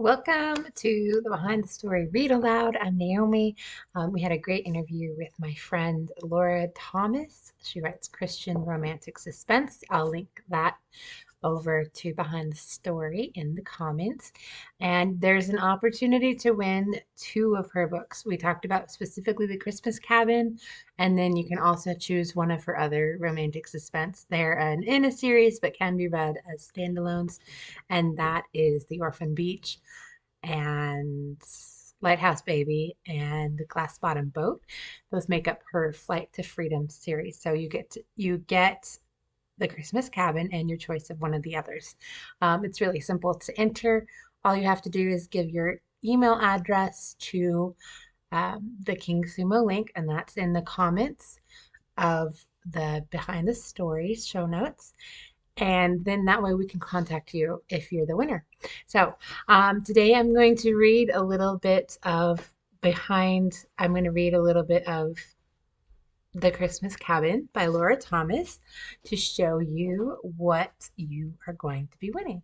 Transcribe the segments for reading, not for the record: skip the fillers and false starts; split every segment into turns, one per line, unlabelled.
Welcome to the Behind the Story Read Aloud. I'm Naomi. We had a great interview with my friend Laura Thomas. She writes Christian romantic suspense. I'll link that over to Behind the Story in the comments. And there's an opportunity to win two of her books. We talked about specifically The Christmas Cabin, and then you can also choose one of her other romantic suspense. They're in a series but can be read as standalones, and that is The Orphan Beach and Lighthouse Baby and the Glass Bottom Boat. Those make up her Flight to Freedom series. So you get the Christmas Cabin and your choice of one of the others. It's really simple to enter. All you have to do is give your email address to the King Sumo link, and that's in the comments of the Behind the Story show notes. And then that way we can contact you if you're the winner. So today I'm going to read a little bit of I'm going to read a little bit of The Christmas Cabin by Laura Thomas to show you what you are going to be winning.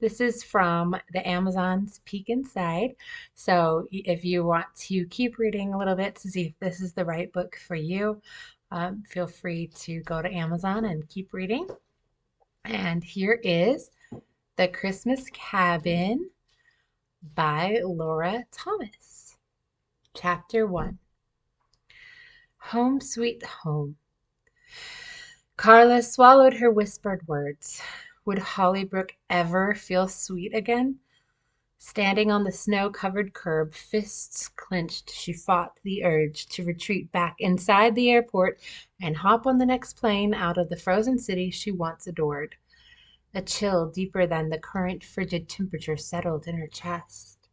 This is from the Amazon's Peek Inside. So if you want to keep reading a little bit to see if this is the right book for you, feel free to go to Amazon and keep reading. And here is The Christmas Cabin by Laura Thomas. Chapter 1. Home Sweet Home. Carla swallowed her whispered words. Would Hollybrook ever feel sweet again? Standing on the snow-covered curb, fists clenched, she fought the urge to retreat back inside the airport and hop on the next plane out of the frozen city she once adored. A chill deeper than the current frigid temperature settled in her chest.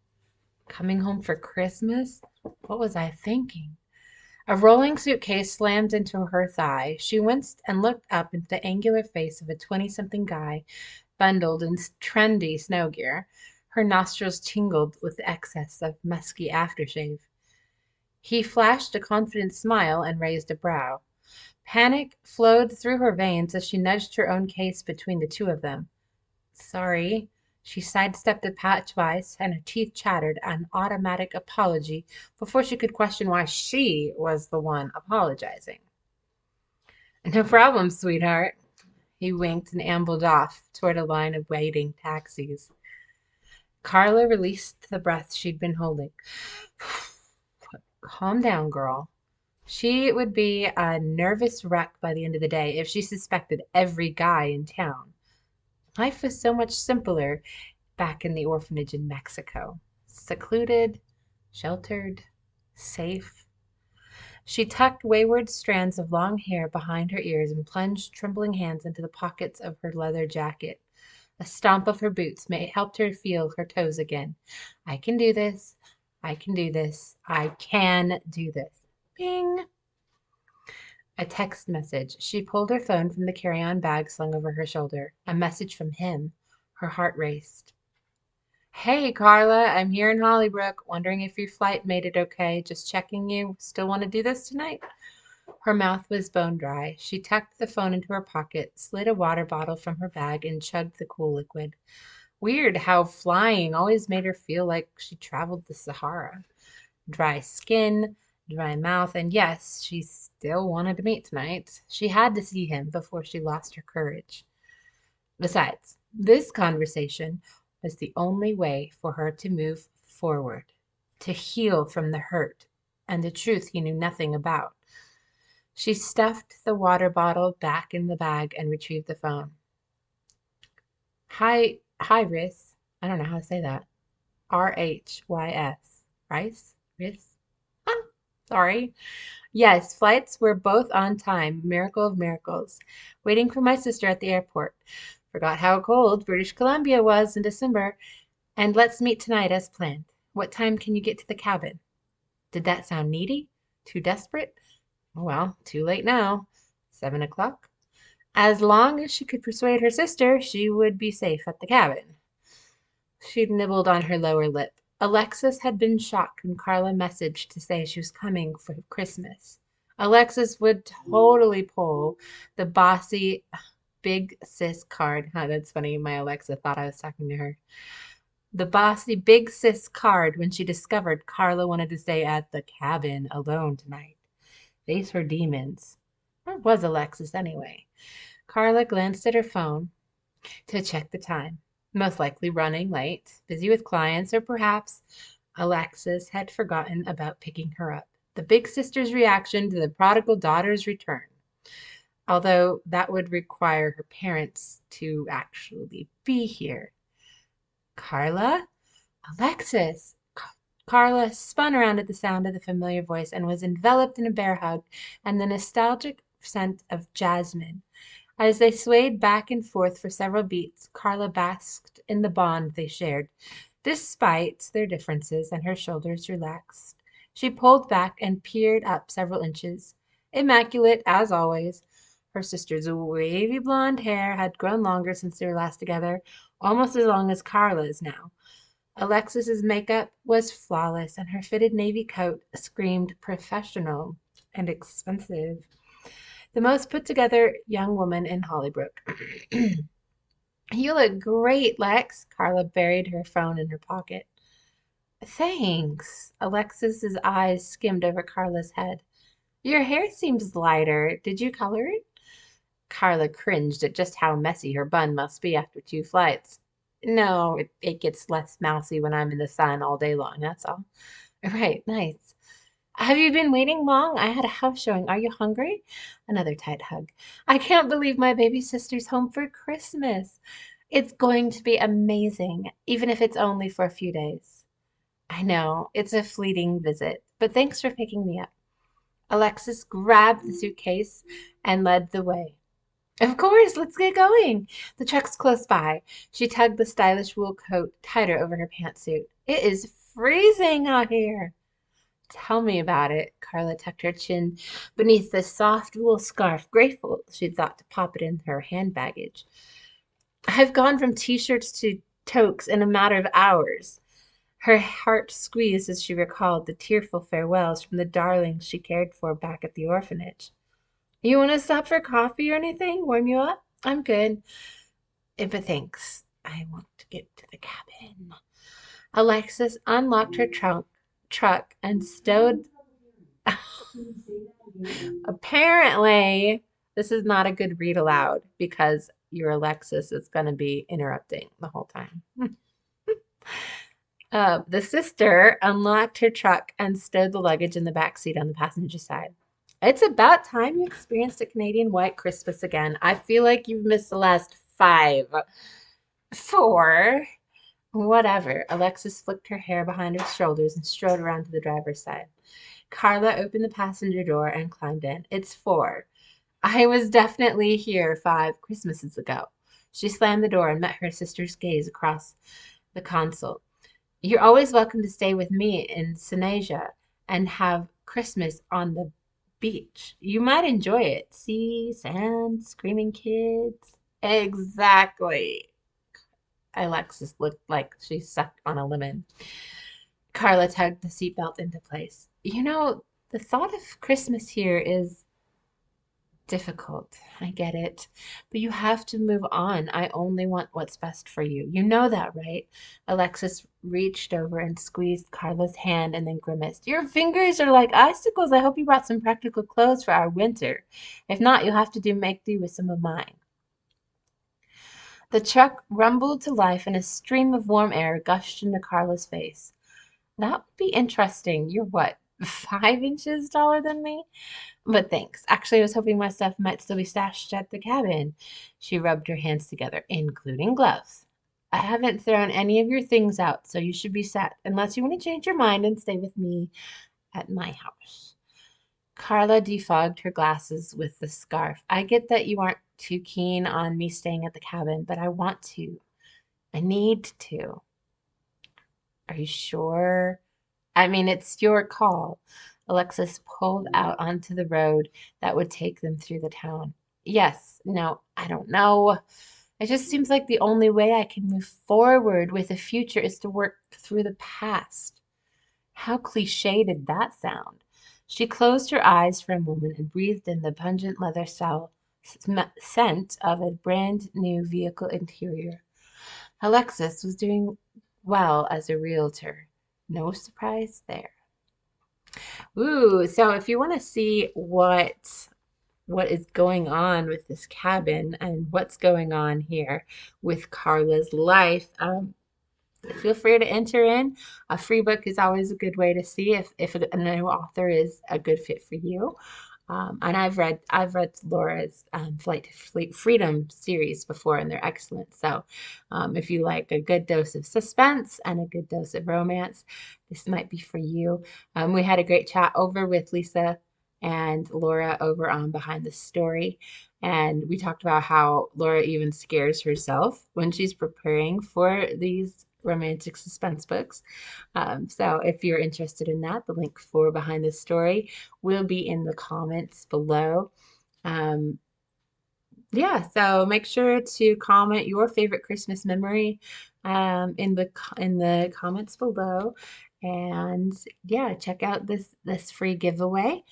Coming home for Christmas? What was I thinking? A rolling suitcase slammed into her thigh. She winced and looked up into the angular face of a 20-something guy bundled in trendy snow gear. Her nostrils tingled with the excess of musky aftershave. He flashed a confident smile and raised a brow. Panic flowed through her veins as she nudged her own case between the two of them. Sorry. She sidestepped a patch of ice, and her teeth chattered an automatic apology before she could question why she was the one apologizing. No problem, sweetheart. He winked and ambled off toward a line of waiting taxis. Carla released the breath she'd been holding. Calm down, girl. She would be a nervous wreck by the end of the day if she suspected every guy in town. Life was so much simpler back in the orphanage in Mexico. Secluded, sheltered, safe. She tucked wayward strands of long hair behind her ears and plunged trembling hands into the pockets of her leather jacket. A stomp of her boots helped her feel her toes again. I can do this. I can do this. I can do this. Bing! A text message. She pulled her phone from the carry-on bag slung over her shoulder. A message from him. Her heart raced. Hey, Carla, I'm here in Hollybrook, wondering if your flight made it okay. Just checking you. Still want to do this tonight? Her mouth was bone dry. She tucked the phone into her pocket, slid a water bottle from her bag, and chugged the cool liquid. Weird how flying always made her feel like she traveled the Sahara. Dry skin, dry mouth, and yes, she still wanted to meet tonight. She had to see him before she lost her courage. Besides, this conversation was the only way for her to move forward, to heal from the hurt and the truth he knew nothing about. She stuffed the water bottle back in the bag and retrieved the phone. Hi, Riss. I don't know how to say that. Rhys. Rice? Riss? Ah, sorry. Yes, flights were both on time. Miracle of miracles. Waiting for my sister at the airport. Forgot how cold British Columbia was in December. And let's meet tonight as planned. What time can you get to the cabin? Did that sound needy? Too desperate? Well, too late now. 7 o'clock? As long as she could persuade her sister, she would be safe at the cabin. She'd nibbled on her lower lip. Alexis had been shocked when Carla messaged to say she was coming for Christmas. Alexis would totally pull the bossy big sis card. Huh, that's funny. My Alexa thought I was talking to her. the bossy big sis card when she discovered Carla wanted to stay at the cabin alone tonight. Face her demons. Where was Alexis anyway? Carla glanced at her phone to check the time. Most likely running late, busy with clients, or perhaps Alexis had forgotten about picking her up. The big sister's reaction to the prodigal daughter's return, although that would require her parents to actually be here. Carla? Alexis! Carla spun around at the sound of the familiar voice and was enveloped in a bear hug and the nostalgic scent of jasmine. As they swayed back and forth for several beats, Carla basked in the bond they shared. Despite their differences, and her shoulders relaxed, she pulled back and peered up several inches. Immaculate, as always. Her sister's wavy blonde hair had grown longer since they were last together, almost as long as Carla's now. Alexis's makeup was flawless, and her fitted navy coat screamed professional and expensive. The most put together young woman in Hollybrook. You look great, Lex. Carla buried her phone in her pocket. Thanks. Alexis's eyes skimmed over Carla's head. Your hair seems lighter. Did you color it? Carla cringed at just how messy her bun must be after 2 flights. No, it gets less mousy when I'm in the sun all day long, that's all. Right, nice. Have you been waiting long? I had a house showing. Are you hungry? Another tight hug. I can't believe my baby sister's home for Christmas. It's going to be amazing, even if it's only for a few days. I know, it's a fleeting visit, but thanks for picking me up. Alexis grabbed the suitcase and led the way. Of course, let's get going. The truck's close by. She tugged the stylish wool coat tighter over her pantsuit. It is freezing out here. Tell me about it. Carla tucked her chin beneath the soft wool scarf, grateful she'd thought to pop it in her hand baggage. I've gone from t-shirts to toques in a matter of hours. Her heart squeezed as she recalled the tearful farewells from the darlings she cared for back at the orphanage. You want to stop for coffee or anything? Warm you up? I'm good. But thanks. I want to get to the cabin. Alexis unlocked her truck and stowed. Apparently, this is not a good read aloud because your Alexis is going to be interrupting the whole time. The sister unlocked her truck and stowed the luggage in the back seat on the passenger side. It's about time you experienced a Canadian white Christmas again. I feel like you've missed the last 5. 4. Whatever. Alexis flicked her hair behind her shoulders and strode around to the driver's side. Carla opened the passenger door and climbed in. It's 4. I was definitely here 5 Christmases ago. She slammed the door and met her sister's gaze across the console. You're always welcome to stay with me in Sinaja and have Christmas on the beach. You might enjoy it. Sea, sand, screaming kids. Exactly. Alexis looked like she sucked on a lemon. Carla tugged the seatbelt into place. The thought of Christmas here is difficult. I get it. But you have to move on. I only want what's best for you. You know that, right? Alexis reached over and squeezed Carla's hand and then grimaced. Your fingers are like icicles. I hope you brought some practical clothes for our winter. If not, you'll have to make do with some of mine. The truck rumbled to life and a stream of warm air gushed into Carla's face. That would be interesting. You're what, 5 inches taller than me? But thanks. Actually, I was hoping my stuff might still be stashed at the cabin. She rubbed her hands together, including gloves. I haven't thrown any of your things out, so you should be set, unless you want to change your mind and stay with me at my house. Carla defogged her glasses with the scarf. I get that you aren't too keen on me staying at the cabin, but I want to. I need to. Are you sure? I mean, it's your call. Alexis pulled out onto the road that would take them through the town. Yes, no, I don't know. It just seems like the only way I can move forward with the future is to work through the past. How cliche did that sound? She closed her eyes for a moment and breathed in the pungent leather scent of a brand new vehicle interior. Alexis was doing well as a realtor. No surprise there. Ooh, so if you want to see what is going on with this cabin and what's going on here with Carla's life, feel free to enter in. A free book is always a good way to see if a new author is a good fit for you. And I've read Laura's Flight to Freedom series before, and they're excellent. So if you like a good dose of suspense and a good dose of romance, this might be for you. We had a great chat over with Lisa and Laura over on Behind the Story. And we talked about how Laura even scares herself when she's preparing for these romantic suspense books. So if you're interested in that, the link for Behind the Story will be in the comments below. Um, yeah, so make sure to comment your favorite Christmas memory in the comments below, and yeah, check out this free giveaway,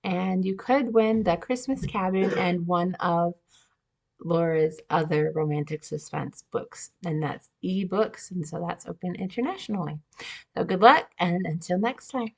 and you could win the Christmas Cabin and one of Laura's other romantic suspense books, and that's ebooks, and so that's open internationally. So good luck, and until next time.